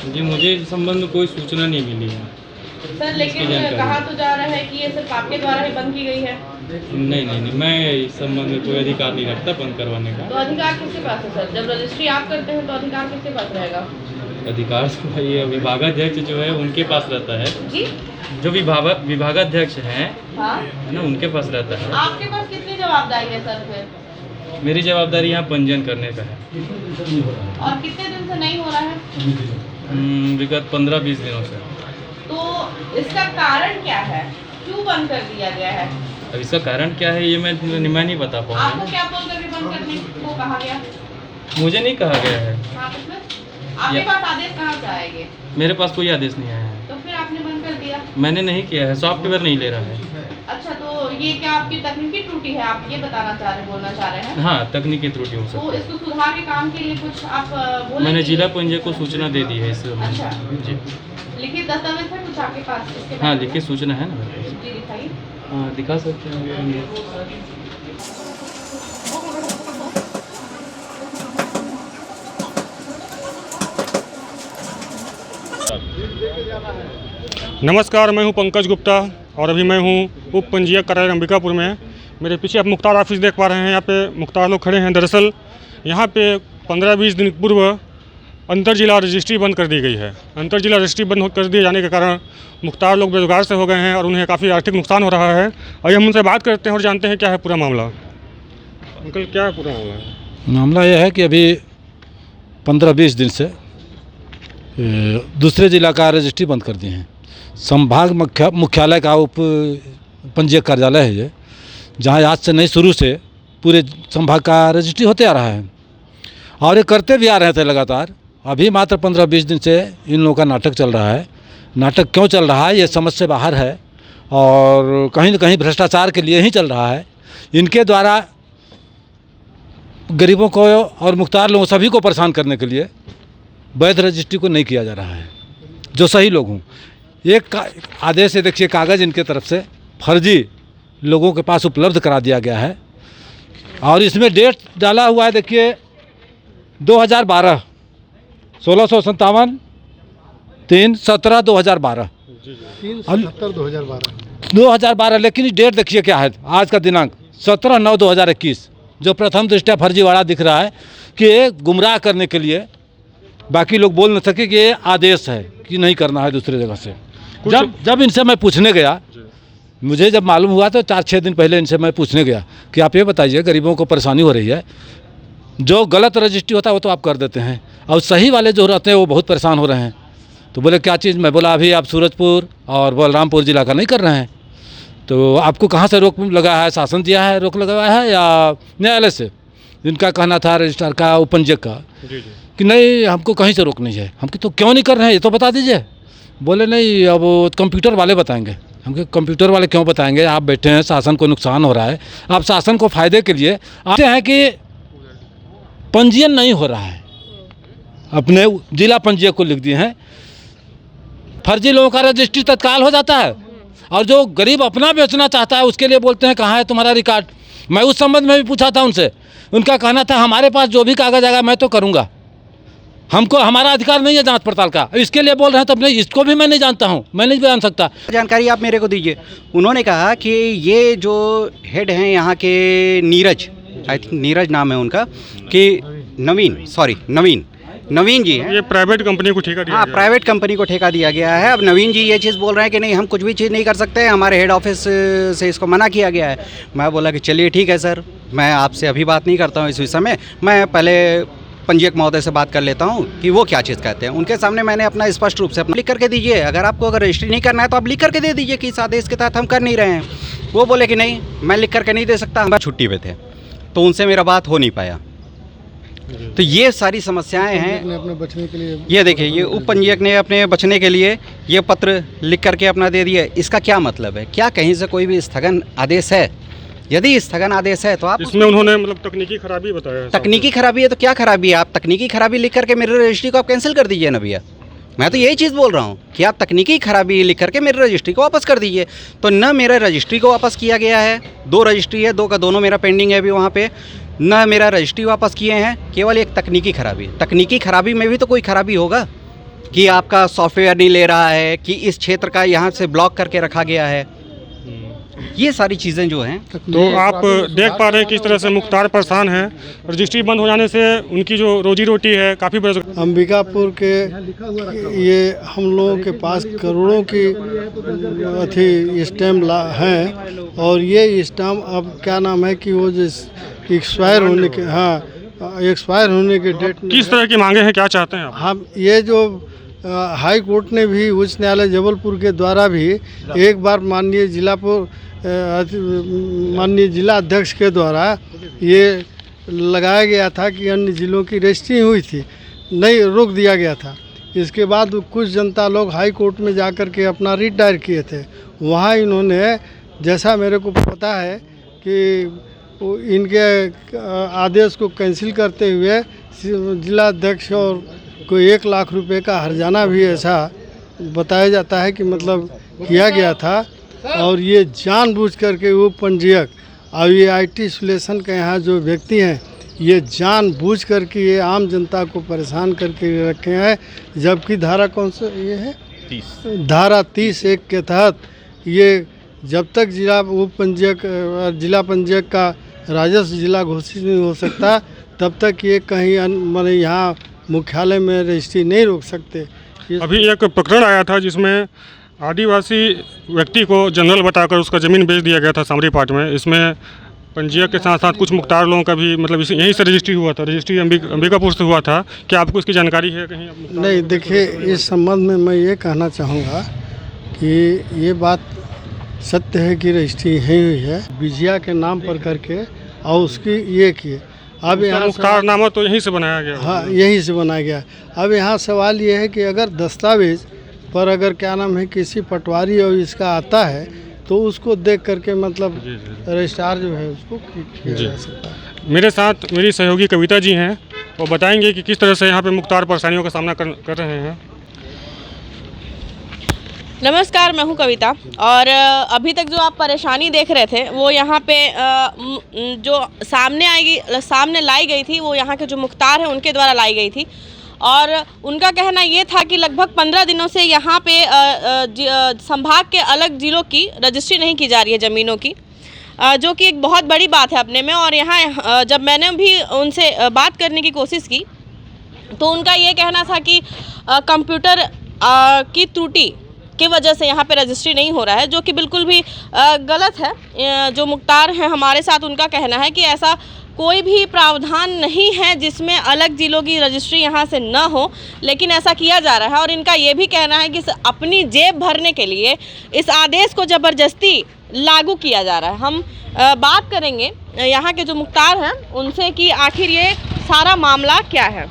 जी मुझे इस संबंध में कोई सूचना नहीं मिली है। सर लेकिन कहा तो जा रहा है कि ये सिर्फ आपके द्वारा ही बंद की गई है। नहीं, मैं इस संबंध में कोई अधिकार नहीं रखता बंद करवाने का। तो अधिकार किसके पास है सर? जब रजिस्ट्री आप करते हैं तो अधिकार किसके पास रहेगा? अधिकार तो भाई विभागाध्यक्ष जो है उनके पास रहता है जी, जो विभागाध्यक्ष हैं हाँ, ना, उनके पास रहता है। आपके पास कितनी जवाबदारी है सर फिर? मेरी जवाबदारी यहाँ पंजीयन करने का है। और कितने दिन से नहीं हो रहा है? विगत 15-20 दिनों से। तो इसका कारण क्या है? क्यों बंद कर दिया गया है? अब इसका कारण क्या है ये मैं नहीं बता पाऊँगा। आपको क्या बोल कर बंद करने को कहा गया? मुझे नहीं कहा गया है। हाँ, तो फिर आपके पास आदेश कहाँ से आएंगे? मेरे पास कोई आदेश नहीं आया है। तो फिर आपने बंद कर दिया? मैंने नहीं किया है, सॉफ्टवेयर नहीं ले रहा है। अच्छा, तो ये क्या आपकी तकनीकी त्रुटि है? आप ये बोलना चाह रहे हैं? हाँ, तकनीकी त्रुटि हो तो सकती है। इसको सुधार के काम के लिए कुछ आप बोलेंगे? मैंने जिला पंजीयक को सूचना दे दी है इस अच्छा। जी। लिखित दस्तावेज है कुछ आपके पास इसके हाँ, बारे में? लिखित सूचना है ना मेरे पास। जी दिखाइए। हाँ, दिखा सकते हैं। नमस्कार, मैं हूं पंकज गुप्ता और अभी मैं हूं उप पंजीयक कार्यालय अंबिकापुर में। मेरे पीछे आप मुख्तार ऑफिस देख पा रहे हैं। यहाँ पे मुख्तार लोग खड़े हैं। दरअसल यहाँ पे 15-20 दिन पूर्व अंतर जिला रजिस्ट्री बंद कर दी गई है। अंतर जिला रजिस्ट्री बंद कर दिए जाने के कारण मुख्तार लोग बेरोजगार से हो गए हैं और उन्हें काफ़ी आर्थिक नुकसान हो रहा है। और हम उनसे बात करते हैं और जानते हैं क्या है पूरा मामला। अंकल, क्या है पूरा मामला? मामला यह है कि अभी 15-20 दिन से दूसरे जिला का रजिस्ट्री बंद कर दिए हैं। संभाग मुख्यालय का उप पंजीयक कार्यालय है ये, जहाँ आज से नहीं शुरू से पूरे संभाग का रजिस्ट्री होते आ रहा है और ये करते भी आ रहे थे लगातार। अभी मात्र 15-20 दिन से इन लोगों का नाटक चल रहा है। नाटक क्यों चल रहा है ये समझ से बाहर है और कहीं न कहीं भ्रष्टाचार के लिए ही चल रहा है। इनके द्वारा गरीबों को और मुख्तार लोगों सभी को परेशान करने के लिए वैध रजिस्ट्री को नहीं किया जा रहा है, जो सही लोग हों। एक आदेश है, देखिए, कागज़ इनके तरफ से फर्जी लोगों के पास उपलब्ध करा दिया गया है और इसमें डेट डाला हुआ है, देखिए 2012, 1657 3/17/2012 2012। लेकिन ये डेट देखिए क्या है, आज का दिनांक 17/9/2021, जो प्रथम दृष्टया फर्जीवाड़ा दिख रहा है कि ये गुमराह करने के लिए बाकी लोग बोल न सके कि ये आदेश है कि नहीं करना है दूसरे जगह से। जब इनसे मैं पूछने गया, मुझे जब मालूम हुआ तो 4-6 दिन पहले इनसे मैं पूछने गया कि आप ये बताइए, गरीबों को परेशानी हो रही है, जो गलत रजिस्ट्री होता है वो तो आप कर देते हैं और सही वाले जो रहते हैं वो बहुत परेशान हो रहे हैं। तो बोले क्या चीज़? मैं बोला अभी आप सूरजपुर और बलरामपुर जिला का नहीं कर रहे हैं, तो आपको कहाँ से रोक लगा है? शासन दिया है रोक लगाया है या न्यायालय से? इनका कहना था रजिस्ट्रार का, उपंजीयक का, कि नहीं हमको कहीं से रोक नहीं है। हम तो क्यों नहीं कर रहे हैं ये तो बता दीजिए। बोले नहीं, अब कंप्यूटर वाले बताएंगे। हमके कंप्यूटर वाले क्यों बताएंगे? आप बैठे हैं, शासन को नुकसान हो रहा है, आप शासन को फ़ायदे के लिए आते हैं कि पंजीयन नहीं हो रहा है। अपने जिला पंजीयक को लिख दिए हैं, फर्जी लोगों का रजिस्ट्री तत्काल हो जाता है और जो गरीब अपना बेचना चाहता है उसके लिए बोलते हैं कहाँ है तुम्हारा रिकॉर्ड। मैं उस संबंध में भी पूछा था उनसे, उनका कहना था हमारे पास जो भी कागज़ आएगा मैं तो करूँगा, हमको हमारा अधिकार नहीं है जांच पड़ताल का। इसके लिए बोल रहे हैं, तब नहीं, इसको भी मैं नहीं जानता हूँ, मैं नहीं जान सकता। जानकारी आप मेरे को दीजिए। उन्होंने कहा कि ये जो हेड हैं यहाँ के, नीरज, आई थिंक नीरज नाम है उनका, कि नवीन जी हैं। ये प्राइवेट कंपनी को ठेका दिया हाँ, गया। प्राइवेट कंपनी को ठेका दिया गया है। अब नवीन जी ये चीज़ बोल रहे हैं कि नहीं हम कुछ भी चीज़ नहीं कर सकते, हमारे हेड ऑफिस से इसको मना किया गया है। मैं बोला कि चलिए ठीक है सर, मैं आपसे अभी बात नहीं करता हूँ इस विषय में, मैं पहले पंजीयक महोदय से बात कर लेता हूँ कि वो क्या चीज़ कहते हैं। उनके सामने मैंने अपना स्पष्ट रूप से लिख करके दीजिए, अगर रजिस्ट्री नहीं करना है तो आप लिख करके दे दीजिए कि इस आदेश के तहत हम कर नहीं रहे हैं। वो बोले कि नहीं, मैं लिख करके नहीं दे सकता, हम छुट्टी पे थे, तो उनसे मेरा बात हो नहीं पाया। तो ये सारी समस्याएं हैं। अपने बचने के लिए ये देखिए, ये उप पंजीयक ने अपने बचने के लिए ये पत्र लिख करके अपना दे दिया। इसका क्या मतलब है? क्या कहीं से कोई भी स्थगन आदेश है? यदि स्थगन आदेश है तो आप इसमें उन्होंने मतलब तकनीकी खराबी बताया है। तकनीकी खराबी है तो क्या खराबी है? आप तकनीकी खराबी लिख करके मेरी रजिस्ट्री को आप कैंसिल कर दीजिए ना भैया। मैं तो यही चीज़ बोल रहा हूँ कि आप तकनीकी खराबी लिख करके मेरी रजिस्ट्री को वापस कर दीजिए। तो न मेरा रजिस्ट्री को वापस किया गया है, 2 रजिस्ट्री है, 2 का दोनों मेरा पेंडिंग है अभी वहाँ पे, न मेरा रजिस्ट्री वापस किए हैं, केवल एक तकनीकी खराबी। तकनीकी खराबी में भी तो कोई खराबी होगा, कि आपका सॉफ्टवेयर नहीं ले रहा है, कि इस क्षेत्र का यहाँ से ब्लॉक करके रखा गया है। ये सारी चीज़ें जो हैं, तो आप देख पा रहे हैं किस तरह से मुख्तार परेशान है। रजिस्ट्री बंद हो जाने से उनकी जो रोजी रोटी है काफ़ी अंबिकापुर के ये हम लोगों के पास करोड़ों की अथी स्टैम्प हैं, और ये स्टैम्प अब क्या नाम है कि वो जिस एक्सपायर होने के, हाँ एक्सपायर होने के डेट में किस तरह की मांगे हैं, क्या चाहते हैं आप? हम ये जो हाई कोर्ट ने भी, उच्च न्यायालय जबलपुर के द्वारा भी एक बार माननीय जिला अध्यक्ष के द्वारा ये लगाया गया था कि अन्य जिलों की रजिस्ट्री हुई थी, नहीं रोक दिया गया था। इसके बाद कुछ जनता लोग हाई कोर्ट में जाकर के अपना रिट दायर किए थे। वहाँ इन्होंने, जैसा मेरे को पता है कि इनके आदेश को कैंसिल करते हुए जिला अध्यक्ष और कोई 1 लाख रुपए का हर्जाना भी ऐसा बताया जाता है कि मतलब किया गया था। और ये जानबूझ करके वो पंजीयक और ये IT सोल्यूशन के यहाँ जो व्यक्ति हैं, ये जानबूझ करके ये आम जनता को परेशान करके रखे हैं। जबकि धारा कौन सा ये है, 30 धारा 30(1) के तहत ये जब तक जिला पंजीयक का राजस्व जिला घोषित नहीं हो सकता, तब तक ये कहीं मतलब यहाँ मुख्यालय में रजिस्ट्री नहीं रोक सकते। अभी एक प्रकरण आया था जिसमें आदिवासी व्यक्ति को जनरल बताकर उसका ज़मीन बेच दिया गया था सामरी पार्ट में। इसमें पंजीयक के साथ साथ कुछ मुख्तार लोगों का भी मतलब यहीं से रजिस्ट्री हुआ था, रजिस्ट्री अंबिकापुर से हुआ था। क्या आपको इसकी जानकारी है कहीं? नहीं, देखिए इस संबंध में मैं ये कहना चाहूँगा कि ये बात सत्य है कि रजिस्ट्री यहीं हुई है बिजिया के नाम पर करके, और उसकी ये किए। अब यहाँ मुख्तारनामा तो यहीं से बनाया गया। हाँ, यहीं से बनाया गया। अब यहाँ सवाल ये है कि अगर दस्तावेज पर अगर क्या नाम है किसी पटवारी और इसका आता है तो उसको देख करके मतलब रजिस्ट्रार जो है उसको किया जा सकता है। मेरे साथ मेरी सहयोगी कविता जी हैं, वो बताएंगे कि किस तरह से यहाँ पे मुख्तार परेशानियों का सामना कर रहे हैं। नमस्कार, मैं हूं कविता। और अभी तक जो आप परेशानी देख रहे थे वो यहाँ पे जो सामने लाई गई थी, वो यहाँ के जो मुख्तार हैं उनके द्वारा लाई गई थी। और उनका कहना ये था कि लगभग 15 दिनों से यहाँ पे संभाग के अलग ज़िलों की रजिस्ट्री नहीं की जा रही है ज़मीनों की, जो कि एक बहुत बड़ी बात है अपने में। और यहाँ जब मैंने भी उनसे बात करने की कोशिश की तो उनका ये कहना था कि कंप्यूटर की त्रुटि की वजह से यहाँ पे रजिस्ट्री नहीं हो रहा है, जो कि बिल्कुल भी गलत है। जो मुख्तार हैं हमारे साथ, उनका कहना है कि ऐसा कोई भी प्रावधान नहीं है जिसमें अलग ज़िलों की रजिस्ट्री यहाँ से न हो, लेकिन ऐसा किया जा रहा है। और इनका ये भी कहना है कि अपनी जेब भरने के लिए इस आदेश को ज़बरदस्ती लागू किया जा रहा है। हम बात करेंगे यहाँ के जो मुख्तार हैं उनसे कि आखिर ये सारा मामला क्या है।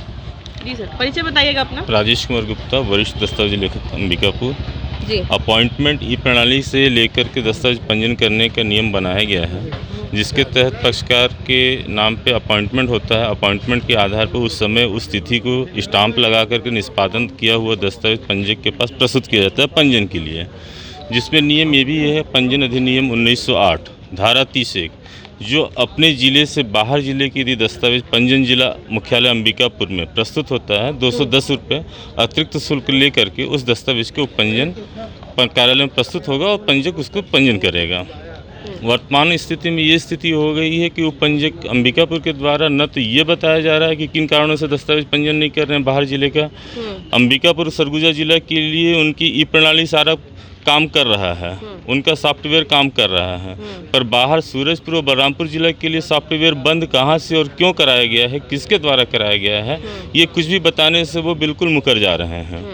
जी सर, परिचय बताइएगा अपना। राजेश कुमार गुप्ता, वरिष्ठ दस्तावेज लेखक अंबिकापुर जी। अपॉइंटमेंट ई प्रणाली से लेकर के दस्तावेज पंजीयन करने का नियम बनाया गया है, जिसके तहत पक्षकार के नाम पे अपॉइंटमेंट होता है। अपॉइंटमेंट के आधार पर उस समय उस तिथि को स्टाम्प लगा करके निष्पादन किया हुआ दस्तावेज पंजीयक के पास प्रस्तुत किया जाता है पंजीयन के लिए। जिसमें नियम ये भी है, पंजीयन अधिनियम 1908 धारा 30(1), जो अपने ज़िले से बाहर ज़िले की यदि दस्तावेज पंजीयन जिला मुख्यालय अंबिकापुर में प्रस्तुत होता है, 210 रुपये अतिरिक्त शुल्क ले करके उस दस्तावेज के उपपंजीयन कार्यालय में प्रस्तुत होगा और पंजीयक उसको पंजीयन करेगा। वर्तमान स्थिति में ये स्थिति हो गई है कि उपपंजीयक अंबिकापुर के द्वारा न तो ये बताया जा रहा है कि किन कारणों से दस्तावेज पंजीयन नहीं कर रहे हैं बाहर जिले का। अंबिकापुर सरगुजा जिला के लिए उनकी ई प्रणाली सारा काम कर रहा है, उनका सॉफ्टवेयर काम कर रहा है, पर बाहर सूरजपुर और बलरामपुर जिला के लिए सॉफ्टवेयर बंद कहाँ से और क्यों कराया गया है, किसके द्वारा कराया गया है, ये कुछ भी बताने से वो बिल्कुल मुकर जा रहे हैं।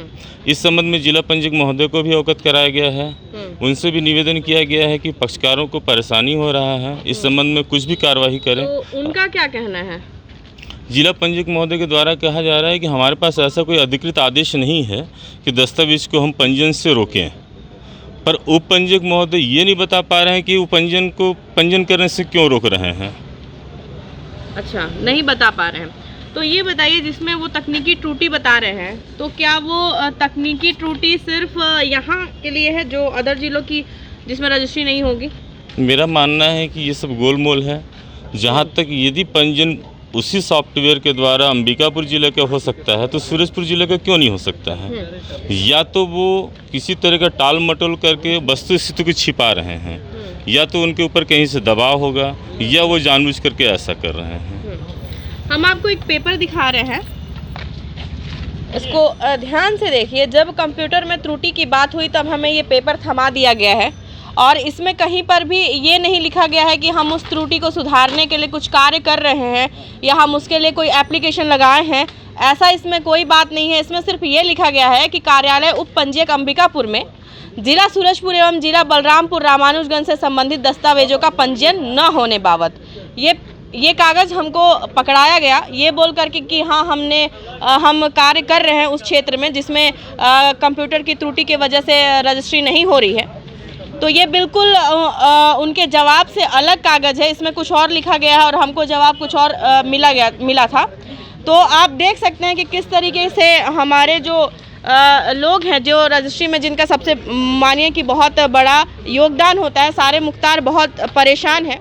इस संबंध में जिला पंजीयक महोदय को भी अवगत कराया गया है। उनसे भी निवेदन किया गया है कि पक्षकारों को परेशानी हो रहा है, इस संबंध में कुछ भी कार्रवाई करें। तो उनका क्या कहना है? जिला पंजीयक महोदय के द्वारा कहा जा रहा है कि हमारे पास ऐसा कोई अधिकृत आदेश नहीं है कि दस्तावेज को हम पंजीयन से रोकें, पर उप पंजीयक महोदय ये नहीं बता पा रहे हैं कि उपपंजीयन को पंजीयन करने से क्यों रोक रहे हैं। अच्छा, नहीं बता पा रहे हैं। तो ये बताइए, जिसमें वो तकनीकी त्रुटि बता रहे हैं, तो क्या वो तकनीकी त्रुटि सिर्फ यहाँ के लिए है जो अदर जिलों की जिसमें रजिस्ट्री नहीं होगी? मेरा मानना है कि ये सब गोलमोल है। जहाँ तक यदि पंजीयन उसी सॉफ्टवेयर के द्वारा अंबिकापुर जिले का हो सकता है तो सूरजपुर जिले का क्यों नहीं हो सकता है? या तो वो किसी तरह का टाल मटोल करके वस्तुस्थिति को छिपा रहे हैं, या तो उनके ऊपर कहीं से दबाव होगा, या वो जानबूझ करके ऐसा कर रहे हैं। हम आपको एक पेपर दिखा रहे हैं, इसको ध्यान से देखिए। जब कंप्यूटर में त्रुटि की बात हुई तब हमें ये पेपर थमा दिया गया है और इसमें कहीं पर भी ये नहीं लिखा गया है कि हम उस त्रुटि को सुधारने के लिए कुछ कार्य कर रहे हैं या हम उसके लिए कोई एप्लीकेशन लगाए हैं। ऐसा इसमें कोई बात नहीं है। इसमें सिर्फ ये लिखा गया है कि कार्यालय उप पंजीयक अंबिकापुर में जिला सूरजपुर एवं जिला बलरामपुर रामानुजगंज से संबंधित दस्तावेजों का पंजीयन न होने बाबत ये कागज़ हमको पकड़ाया गया ये बोल करके कि हाँ हम कार्य कर रहे हैं उस क्षेत्र में जिसमें कंप्यूटर की त्रुटि की वजह से रजिस्ट्री नहीं हो रही है। तो ये बिल्कुल उनके जवाब से अलग कागज़ है। इसमें कुछ और लिखा गया है और हमको जवाब कुछ और मिला था। तो आप देख सकते हैं कि किस तरीके से हमारे जो लोग हैं जो रजिस्ट्री में जिनका सबसे मानिए कि बहुत बड़ा योगदान होता है, सारे मुख्तार बहुत परेशान हैं।